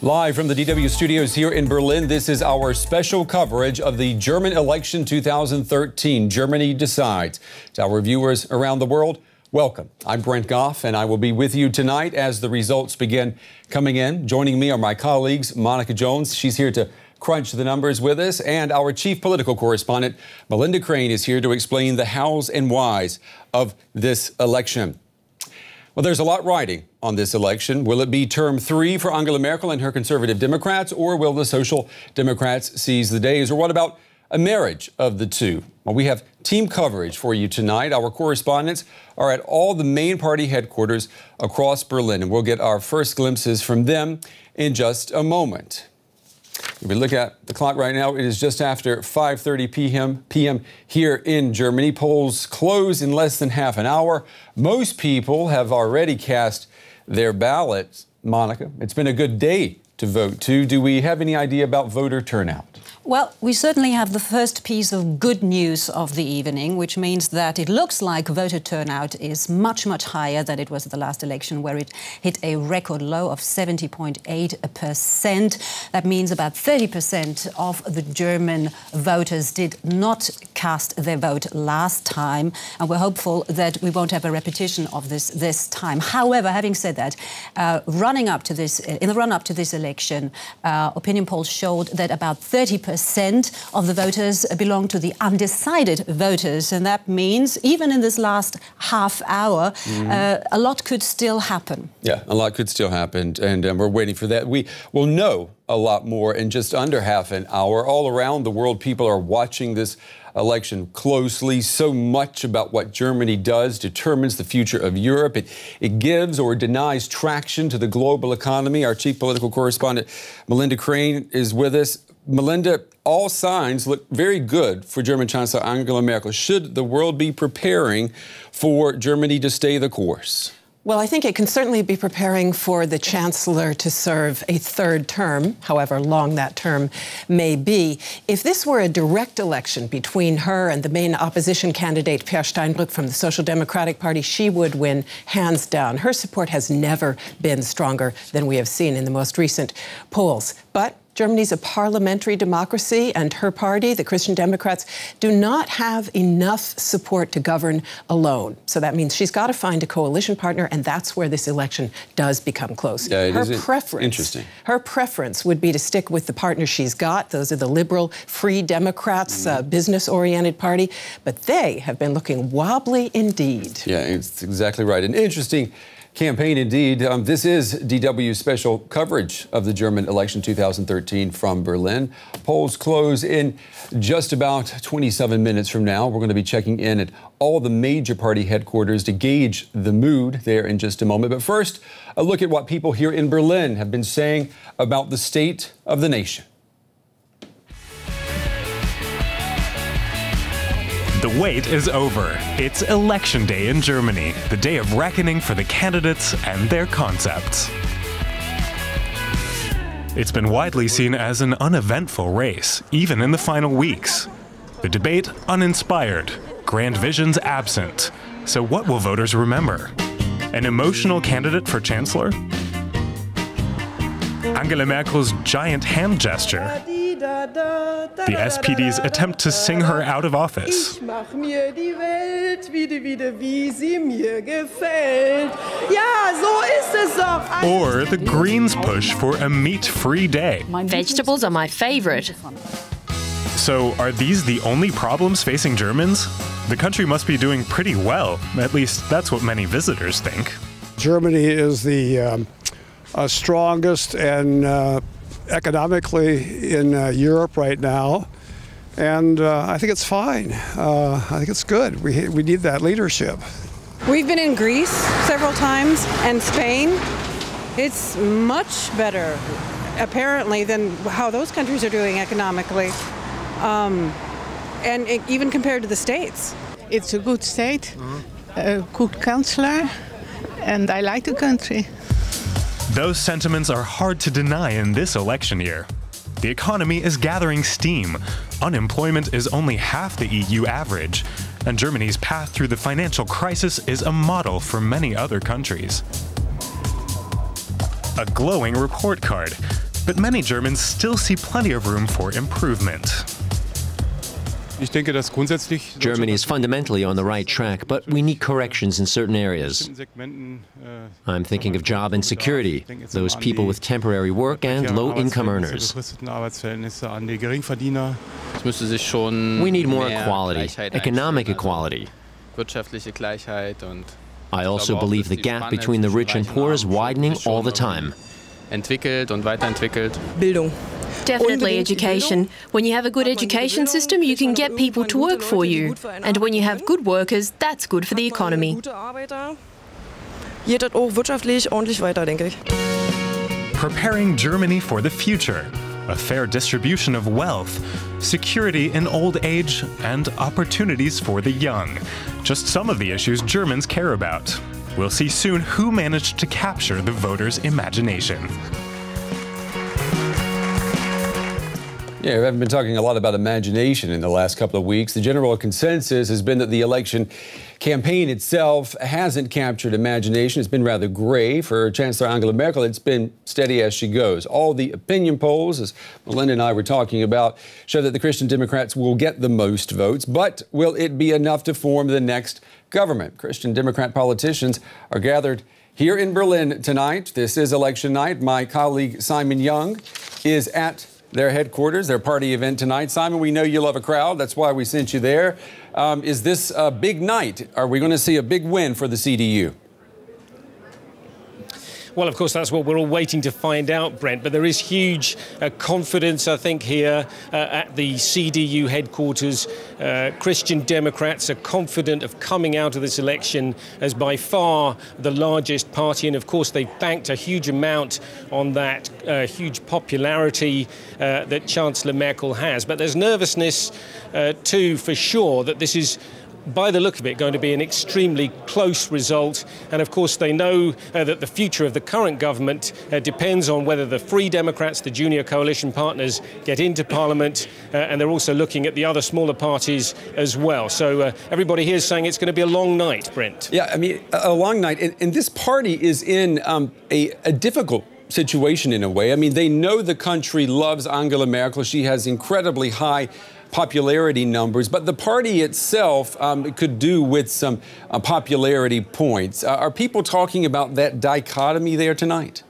Live from the DW studios here in Berlin, this is our special coverage of the German election 2013. Germany decides. To our viewers around the world, welcome. I'm Brent Goff, and I will be with you tonight as the results begin coming in. Joining me are my colleagues, Monica Jones. She's here to crunch the numbers with us, and our chief political correspondent, Melinda Crane, is here to explain the hows and whys of this election. Well, there's a lot riding on this election. Will it be term 3 for Angela Merkel and her conservative Democrats, or will the Social Democrats seize the days? Or what about a marriage of the two? Well, we have team coverage for you tonight. Our correspondents are at all the main party headquarters across Berlin, and we'll get our first glimpses from them in just a moment. If we look at the clock right now, it is just after 5:30 p.m. here in Germany. Polls close in less than half an hour. Most people have already cast their ballots. Monica, it's been a good day to vote, too. Do we have any idea about voter turnout? Well, we certainly have the first piece of good news of the evening, which means that it looks like voter turnout is much, much higher than it was at the last election, where it hit a record low of 70.8%. That means about 30% of the German voters did not cast their vote last time, and we're hopeful that we won't have a repetition of this time. However, having said that, in the run-up to this election, opinion polls showed that about 30% of the voters belong to the undecided voters, and that means even in this last half hour, a lot could still happen. Yeah, a lot could still happen, and we're waiting for that. We will know a lot more in just under half an hour. All around the world, people are watching this election closely. So much about what Germany does determines the future of Europe. It gives or denies traction to the global economy. Our chief political correspondent, Melinda Crane, is with us. Melinda, all signs look very good for German Chancellor Angela Merkel. Should the world be preparing for Germany to stay the course? Well, I think it can certainly be preparing for the Chancellor to serve a third term, however long that term may be. If this were a direct election between her and the main opposition candidate, Peer Steinbrück from the Social Democratic Party, she would win hands down. Her support has never been stronger than we have seen in the most recent polls. But Germany's a parliamentary democracy, and her party, the Christian Democrats, do not have enough support to govern alone. So that means she's got to find a coalition partner, and that's where this election does become close. Yeah, Interesting. Her preference would be to stick with the partner she's got. Those are the liberal, Free Democrats, business-oriented party. But they have been looking wobbly indeed. Yeah, it's exactly right. An interesting campaign indeed. This is DW's special coverage of the German election 2013 from Berlin. Polls close in just about 27 minutes from now. We're going to be checking in at all the major party headquarters to gauge the mood there in just a moment. But first, a look at what people here in Berlin have been saying about the state of the nation. The wait is over. It's election day in Germany, the day of reckoning for the candidates and their concepts. It's been widely seen as an uneventful race, even in the final weeks. The debate uninspired, grand visions absent. So what will voters remember? An emotional candidate for chancellor? Angela Merkel's giant hand gesture? The SPD's attempt to sing her out of office? Or the Greens' push for a meat-free day? Vegetables are my favorite. So are these the only problems facing Germans? The country must be doing pretty well. At least that's what many visitors think. Germany is the strongest and economically in Europe right now, and I think it's fine. I think it's good. We need that leadership. We've been in Greece several times and Spain. It's much better, apparently, than how those countries are doing economically, and even compared to the States. It's a good state, a good chancellor, and I like the country. Those sentiments are hard to deny in this election year. The economy is gathering steam. Unemployment is only half the EU average, and Germany's path through the financial crisis is a model for many other countries. A glowing report card. But many Germans still see plenty of room for improvement. Germany is fundamentally on the right track, but we need corrections in certain areas. I'm thinking of job insecurity, those people with temporary work and low-income eurners. We need more equality, economic equality. I also believe the gap between the rich and poor is widening all the time. Definitely education. When you have a good education system, you can get people to work for you. And when you have good workers, that's good for the economy. Preparing Germany for the future. A fair distribution of wealth, security in old age, and opportunities for the young. Just some of the issues Germans care about. We'll see soon who managed to capture the voters' imagination. Yeah, we haven't been talking a lot about imagination in the last couple of weeks. The general consensus has been that the election campaign itself hasn't captured imagination. It's been rather gray. For Chancellor Angela Merkel, it's been steady as she goes. All the opinion polls, as Melinda and I were talking about, show that the Christian Democrats will get the most votes. But will it be enough to form the next government? Christian Democrat politicians are gathered here in Berlin tonight. This is election night. My colleague Simon Young is at their headquarters, their party event tonight. Simon, we know you love a crowd. That's why we sent you there. Is this a big night? Are we going to see a big win for the CDU? Well, of course, that's what we're all waiting to find out, Brent. But there is huge confidence, I think, here at the CDU headquarters. Christian Democrats are confident of coming out of this election as by far the largest party. And, of course, they've banked a huge amount on that huge popularity that Chancellor Merkel has. But there's nervousness, too, for sure, that this is, by the look of it, going to be an extremely close result. And of course they know that the future of the current government depends on whether the Free Democrats, the junior coalition partners, get into Parliament, and they're also looking at the other smaller parties as well. So everybody here is saying it's going to be a long night, Brent. Yeah, I mean, a long night. And this party is in a difficult situation in a way. I mean, they know the country loves Angela Merkel. She has incredibly high popularity numbers, but the party itself could do with some popularity points. Are people talking about that dichotomy there tonight?